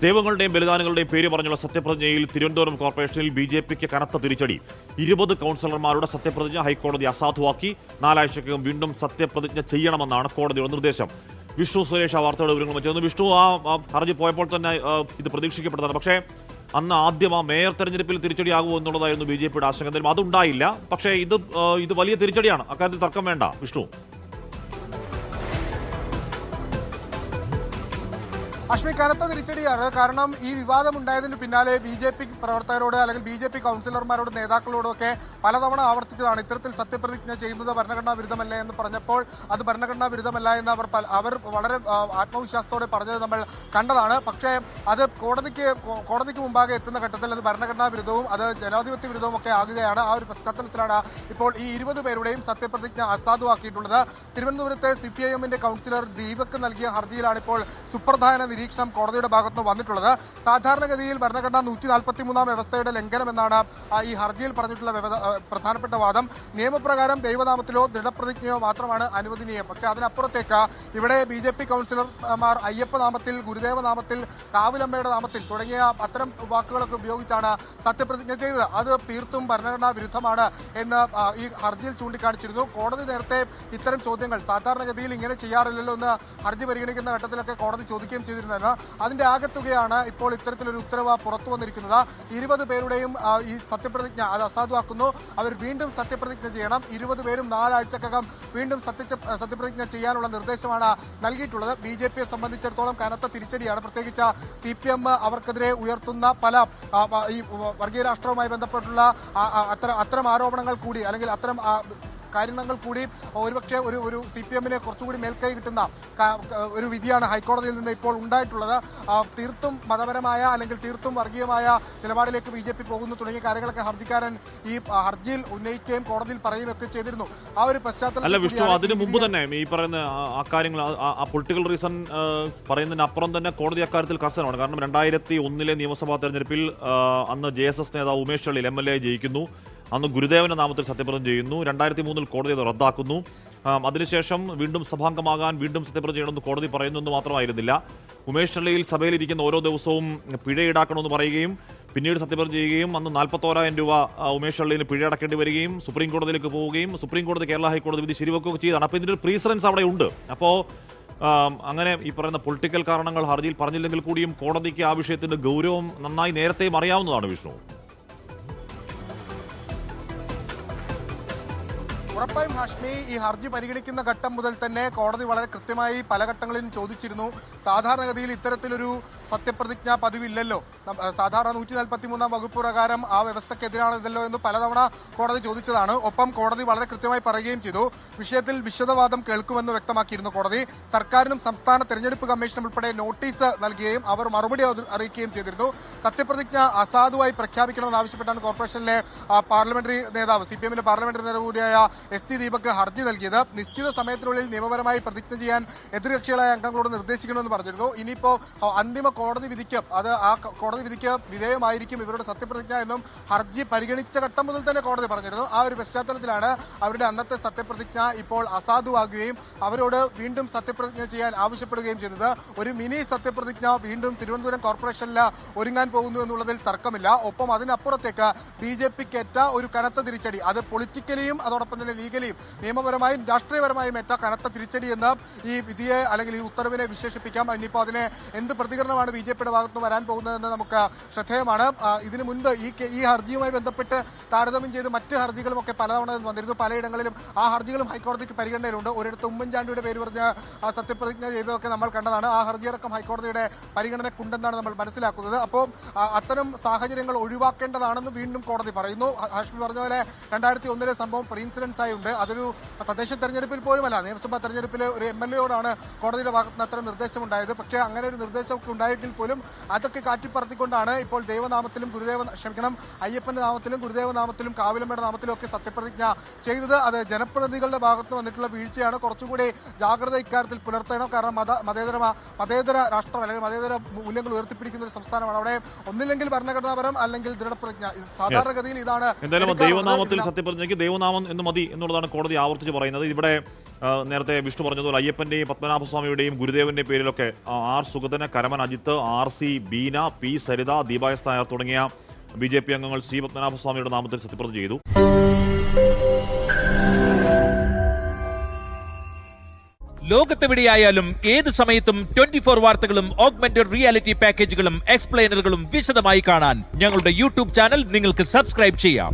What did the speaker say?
ദൈവങ്ങളുടെയും ബലിദാനങ്ങളുടെയും പേര് പറഞ്ഞുള്ള സത്യപ്രതിജ്ഞയിൽ തിരുവനന്തപുരം കോർപ്പറേഷനിൽ ബി.ജെ.പിക്ക് കനത്ത തിരിച്ചടി. 20 കൗൺസിലർമാരുടെ സത്യപ്രതിജ്ഞ ഹൈക്കോടതി അസാധുവാക്കി. 4 ആഴ്ചക്കകം വീണ്ടും സത്യപ്രതിജ്ഞ ചെയ്യണമെന്നാണ് കോടതിയുടെ നിർദ്ദേശം. വിഷ്ണു സുരേഷ് ആ വാർത്തയുടെ വിവരങ്ങൾ വെച്ചിരുന്നു. വിഷ്ണു, ആ ഹർജി പോയപ്പോൾ തന്നെ ഇത് പ്രതീക്ഷിക്കപ്പെട്ടതാണ്. പക്ഷേ അന്ന് ആദ്യം ആ മേയർ തെരഞ്ഞെടുപ്പിൽ തിരിച്ചടിയാകുമോ എന്നുള്ളതായിരുന്നു ബി.ജെ.പിയുടെ ആശങ്ക. എന്തായാലും അതുണ്ടായില്ല. പക്ഷേ ഇത് വലിയ തിരിച്ചടിയാണ്, അക്കാര്യത്തിൽ തർക്കം വേണ്ട. വിഷ്ണു, അശ്മി, കനത്ത തിരിച്ചടിയാണ്. കാരണം ഈ വിവാദം ഉണ്ടായതിന് പിന്നാലെ ബി.ജെ.പി പ്രവർത്തകരോട് അല്ലെങ്കിൽ ബി.ജെ.പി കൗൺസിലർമാരോട് നേതാക്കളോടൊക്കെ പലതവണ ആവർത്തിച്ചതാണ് ഇത്തരത്തിൽ സത്യപ്രതിജ്ഞ ചെയ്യുന്നത് ഭരണഘടനാ വിരുദ്ധമല്ല എന്ന് പറഞ്ഞപ്പോൾ അത് ഭരണഘടനാ വിരുദ്ധമല്ല എന്ന് അവർ വളരെ ആത്മവിശ്വാസത്തോടെ പറഞ്ഞത് നമ്മൾ കണ്ടതാണ്. പക്ഷേ അത് കോടതിക്ക് മുമ്പാകെ എത്തുന്ന ഘട്ടത്തിൽ അത് ഭരണഘടനാ വിരുദ്ധവും അത് ജനാധിപത്യ വിരുദ്ധവും ഒക്കെ ആകുകയാണ്. ആ ഒരു പശ്ചാത്തലത്തിലാണ് ഇപ്പോൾ ഈ 20 പേരുടെയും സത്യപ്രതിജ്ഞ അസാധുവാക്കിയിട്ടുള്ളത്. തിരുവനന്തപുരത്തെ CPIM കൗൺസിലർ ദീപക് നൽകിയ ഹർജിയിലാണ് ഇപ്പോൾ സുപ്രധാന നിരീക്ഷണം കോടതിയുടെ ഭാഗത്ത് വന്നിട്ടുള്ളത്. സാധാരണഗതിയിൽ ഭരണഘടന 143 വ്യവസ്ഥയുടെ ലംഘനമെന്നാണ് ഈ ഹർജിയിൽ പറഞ്ഞിട്ടുള്ള പ്രധാനപ്പെട്ട വാദം. നിയമപ്രകാരം ദൈവനാമത്തിലോ ദൃഢപ്രതിജ്ഞയോ മാത്രമാണ് അനുവദനീയം. പക്ഷേ അതിനപ്പുറത്തേക്ക് ഇവിടെ ബി.ജെ.പി കൗൺസിലർമാർ അയ്യപ്പനാമത്തിൽ, ഗുരുദേവനാമത്തിൽ, കാവിലമ്മയുടെ നാമത്തിൽ തുടങ്ങിയ അത്തരം വാക്കുകളൊക്കെ ഉപയോഗിച്ചാണ് സത്യപ്രതിജ്ഞ ചെയ്തത്. അത് തീർത്തും ഭരണഘടനാ വിരുദ്ധമാണ് എന്ന് ഈ ഹർജിയിൽ ചൂണ്ടിക്കാണിച്ചിരുന്നു. കോടതി നേരത്തെ ഇത്തരം ചോദ്യങ്ങൾ സാധാരണഗതിയിൽ ഇങ്ങനെ ചെയ്യാറില്ലല്ലോ എന്ന് ഹർജി പരിഗണിക്കുന്ന ഘട്ടത്തിലൊക്കെ കോടതി ചോദിക്കുകയും ചെയ്തിരുന്നത്. അതിന്റെ ആകത്തുകയാണ് ഇപ്പോൾ ഇത്തരത്തിലൊരു ഉത്തരവ് പുറത്തു വന്നിരിക്കുന്നത്. 20 പേരുടെയും ഈ സത്യപ്രതിജ്ഞ അത് അസാധുവാക്കുന്നു. അവർ വീണ്ടും സത്യപ്രതിജ്ഞ ചെയ്യണം. 20 പേരും 4 ആഴ്ചക്കകം വീണ്ടും സത്യപ്രതിജ്ഞ ചെയ്യാനുള്ള നിർദ്ദേശമാണ് നൽകിയിട്ടുള്ളത്. ബി.ജെ.പിയെ സംബന്ധിച്ചിടത്തോളം കനത്ത തിരിച്ചടിയാണ്. പ്രത്യേകിച്ച് CPM അവർക്കെതിരെ ഉയർത്തുന്ന പല ഈ വർഗീയ രാഷ്ട്രവുമായി ബന്ധപ്പെട്ടുള്ള അത്തരം ആരോപണങ്ങൾ കൂടി അല്ലെങ്കിൽ അത്തരം കാര്യങ്ങൾ കൂടി ഒരുപക്ഷെ ഒരു CPM-നെ കുറച്ചുകൂടി മേൽക്കൈ കിട്ടുന്ന ഒരു വിധിയാണ് ഹൈക്കോടതിയിൽ നിന്ന് ഇപ്പോൾ ഉണ്ടായിട്ടുള്ളത്. തീർത്തും മതപരമായ അല്ലെങ്കിൽ തീർത്തും വർഗീയമായ നിലപാടിലേക്ക് ബി.ജെ.പി പോകുന്നു തുടങ്ങിയ കാര്യങ്ങളൊക്കെ ഹർജിക്കാരൻ ഈ ഹർജിയിൽ ഉന്നയിക്കുകയും കോടതിയിൽ പറയുകയൊക്കെ ചെയ്തിരുന്നു. ആ ഒരു പശ്ചാത്തലം അതിനു മുമ്പ് തന്നെ ഈ പറയുന്ന ആ കാര്യങ്ങൾ ആ പൊളിറ്റിക്കൽ റീസൺ പറയുന്നതിനപ്പുറം തന്നെ കോടതി അക്കാര്യത്തിൽ കർശനമാണ്. കാരണം 2001 നിയമസഭാ തെരഞ്ഞെടുപ്പിൽ അന്ന് JSS നേതാവ് ഉമേഷ് ചള്ളിൽ MLA ജയിക്കുന്നു. അന്ന് ഗുരുദേവന്റെ നാമത്തിൽ സത്യപ്രതിജ്ഞ ചെയ്യുന്നു. 2003 കോടതി അത് റദ്ദാക്കുന്നു. അതിനുശേഷം വീണ്ടും സഭാംഗമാകാൻ വീണ്ടും സത്യപ്രതിജ്ഞ ചെയ്യണമെന്ന് കോടതി പറയുന്നെന്ന് മാത്രമായിരുന്നില്ല, ഉമേഷ് ചള്ളിയിൽ സഭയിലിരിക്കുന്ന ഓരോ ദിവസവും പിഴ ഈടാക്കണമെന്ന് പറയുകയും പിന്നീട് സത്യപ്രതിജ്ഞ ചെയ്യുകയും അന്ന് 41,000 രൂപ ഉമേഷ് ചള്ളിന് പിഴ അടക്കേണ്ടി വരികയും സുപ്രീം കോടതിയിലേക്ക് പോവുകയും സുപ്രീം കോടതി കേരള ഹൈക്കോടതി വിധി ശരിവെക്കുകയൊക്കെ ചെയ്താണ്. അപ്പോൾ ഇതിൻ്റെ ഒരു പ്രീസറൻസ് അവിടെ ഉണ്ട്. അപ്പോൾ അങ്ങനെ ഈ പറയുന്ന പൊളിറ്റിക്കൽ കാരണങ്ങൾ ഹർജിയിൽ പറഞ്ഞില്ലെങ്കിൽ കൂടിയും കോടതിക്ക് ആ വിഷയത്തിന്റെ ഗൗരവം നന്നായി നേരത്തെയും അറിയാവുന്നതാണ്. വിഷ്ണു, ഉറപ്പായും ഹാഷ്മി, ഈ ഹർജി പരിഗണിക്കുന്ന ഘട്ടം മുതൽ തന്നെ കോടതി വളരെ കൃത്യമായി പല ഘട്ടങ്ങളിലും ചോദിച്ചിരുന്നു. സാധാരണഗതിയിൽ ഇത്തരത്തിലൊരു സത്യപ്രതിജ്ഞ പതിവില്ലല്ലോ. സാധാരണ 143 വകുപ്പ് പ്രകാരം ആ വ്യവസ്ഥക്കെതിരാണിതല്ലോ എന്ന് പലതവണ കോടതി ചോദിച്ചതാണ്. ഒപ്പം കോടതി വളരെ കൃത്യമായി പറയുകയും ചെയ്തു. വിഷയത്തിൽ വിശദവാദം കേൾക്കുമെന്ന് വ്യക്തമാക്കിയിരുന്നു കോടതി. സർക്കാരിനും സംസ്ഥാന തെരഞ്ഞെടുപ്പ് കമ്മീഷനും ഉൾപ്പെടെ നോട്ടീസ് നൽകുകയും അവർ മറുപടി അറിയിക്കുകയും ചെയ്തിരുന്നു. സത്യപ്രതിജ്ഞ അസാധുവായി പ്രഖ്യാപിക്കണമെന്ന് ആവശ്യപ്പെട്ടാണ് കോർപ്പറേഷനിലെ പാർലമെന്ററി നേതാവ് CPM-ന്റെ പാർലമെന്ററി നേതാവ് കൂടിയായ ST ദീപക് ഹർജി നൽകിയത്. നിശ്ചിത സമയത്തിനുള്ളിൽ നിയമപരമായി പ്രതിജ്ഞ ചെയ്യാൻ എതിർകക്ഷികളായ അംഗങ്ങളോട് നിർദ്ദേശിക്കണമെന്ന് പറഞ്ഞിരുന്നു. ഇനിയിപ്പോൾ അന്തിമ കോടതി വിധിക്ക് ആ കോടതി വിധിക്ക് വിധേയമായിരിക്കും ഇവരുടെ സത്യപ്രതിജ്ഞ എന്നും ഹർജി പരിഗണിച്ച ഘട്ടം മുതൽ തന്നെ കോടതി പറഞ്ഞിരുന്നു. ആ ഒരു പശ്ചാത്തലത്തിലാണ് അവരുടെ അന്നത്തെ സത്യപ്രതിജ്ഞ ഇപ്പോൾ അസാധുവാകുകയും അവരോട് വീണ്ടും സത്യപ്രതിജ്ഞ ചെയ്യാൻ ആവശ്യപ്പെടുകയും ചെയ്തത്. ഒരു മിനി സത്യപ്രതിജ്ഞ വീണ്ടും തിരുവനന്തപുരം കോർപ്പറേഷനിൽ ഒരുങ്ങാൻ പോകുന്നു എന്നുള്ളതിൽ തർക്കമില്ല. ഒപ്പം അതിനപ്പുറത്തേക്ക് ബി.ജെ.പിക്ക് ഏറ്റ ഒരു കനത്ത തിരിച്ചടി, അത് പൊളിറ്റിക്കലിയും അതോടൊപ്പം തന്നെ ലീഗലിയും നിയമപരമായും രാഷ്ട്രീയപരമായും ഏറ്റ കനത്ത തിരിച്ചടി എന്ന് ഈ വിധിയെ അല്ലെങ്കിൽ ഈ ഉത്തരവിനെ വിശേഷിപ്പിക്കാം. ഇനിയിപ്പോൾ അതിനെ എന്ത് പ്രതികരണമാണ് ബി.ജെ.പിയുടെ ഭാഗത്ത് വരാൻ പോകുന്നതെന്ന് നമുക്ക് ശ്രദ്ധേയമാണ്. ഇതിനു മുൻപ് ഈ ഹർജിയുമായി ബന്ധപ്പെട്ട് താരതമ്യം ചെയ്ത് മറ്റ് ഹർജികളും ഒക്കെ പലതവണ വന്നിരുന്നു. പലയിടങ്ങളിലും ആ ഹർജികളും ഹൈക്കോടതിക്ക് പരിഗണനയിലുണ്ട്. ഒരിടത്ത് ഉമ്മൻചാണ്ടിയുടെ പേര് പറഞ്ഞ് സത്യപ്രതിജ്ഞ ചെയ്തതൊക്കെ നമ്മൾ കണ്ടതാണ്. ആ ഹർജിയടക്കം ഹൈക്കോടതിയുടെ പരിഗണനക്കുണ്ടെന്നാണ് നമ്മൾ മനസ്സിലാക്കുന്നത്. അപ്പോൾ അത്തരം സാഹചര്യങ്ങൾ ഒഴിവാക്കേണ്ടതാണെന്ന് വീണ്ടും കോടതി പറയുന്നു. ഹാഷ്മി പറഞ്ഞ പോലെ 2001 സംഭവം പ്രീഇൻസിഡൻസ് ആയി ഉണ്ട്. അതൊരു തദ്ദേശ തെരഞ്ഞെടുപ്പിൽ പോലുമല്ല, നിയമസഭാ തെരഞ്ഞെടുപ്പിൽ ഒരു MLA-യോടാണ് കോടതിയുടെ ഭാഗത്ത് നിന്ന് അത്തരം നിർദ്ദേശമുണ്ടായത്. പക്ഷേ അങ്ങനെ ഒരു നിർദ്ദേശമൊക്കെ ഉണ്ടായെങ്കിൽ പോലും അതൊക്കെ കാറ്റിപ്പറത്തിക്കൊണ്ടാണ് ഇപ്പോൾ ദൈവനാമത്തിലും അയ്യപ്പന്റെ നാമത്തിലും ഗുരുദേവനാമത്തിലും കാവിലമ്മയുടെ നാമത്തിലും ഒക്കെ സത്യപ്രതിജ്ഞ ചെയ്തത്. അത് ജനപ്രതിനിധികളുടെ ഭാഗത്ത് വന്നിട്ടുള്ള വീഴ്ചയാണ്. കുറച്ചുകൂടി ജാഗ്രത ഇക്കാര്യത്തിൽ പുലർത്തണം. കാരണം മതേതര രാഷ്ട്രം അല്ലെങ്കിൽ മതേതര മൂല്യങ്ങൾ ഉയർത്തിപ്പിടിക്കുന്ന ഒരു സംസ്ഥാനമാണ്. അവിടെ ഒന്നില്ലെങ്കിൽ ഭരണഘടനാപരം അല്ലെങ്കിൽ ദൃഢപ്രതിജ്ഞ. സാധാരണഗതിയിൽ ഇതാണ് ദൈവനാമത്തിൽ സത്യപ്രതിജ്ഞയ്ക്ക് ദൈവനാമം എന്ന് മതി എന്നുള്ളതാണ് കോടതി ആവർത്തിച്ച് പറയുന്നത്. ഇവിടെ നേരത്തെ വിഷ്ണു പറഞ്ഞതുപോലെ അയ്യപ്പന്റെയും പത്മനാഭസ്വാമിയുടെയും ഗുരുദേവന്റെ പേരിലൊക്കെ R Sugathan, Karaman Ajith, RC Beena, P Saritha, ദീപായസ് നായർ തുടങ്ങിയ BJP അംഗങ്ങൾ C പത്മനാഭസ്വാമിയുടെ നാമത്തിൽ സത്യപ്രതിജ്ഞ ചെയ്തു. ലോകത്തെവിടെയായാലും ഏത് സമയത്തും 24 വാർത്തകളും ഓഗ്മെന്റഡ് റിയാലിറ്റി പാക്കേജുകളും എക്സ്പ്ലെയിനറുകളും വിശദമായി കാണാൻ ഞങ്ങളുടെ യൂട്യൂബ് ചാനൽ നിങ്ങൾക്ക് സബ്സ്ക്രൈബ് ചെയ്യാം.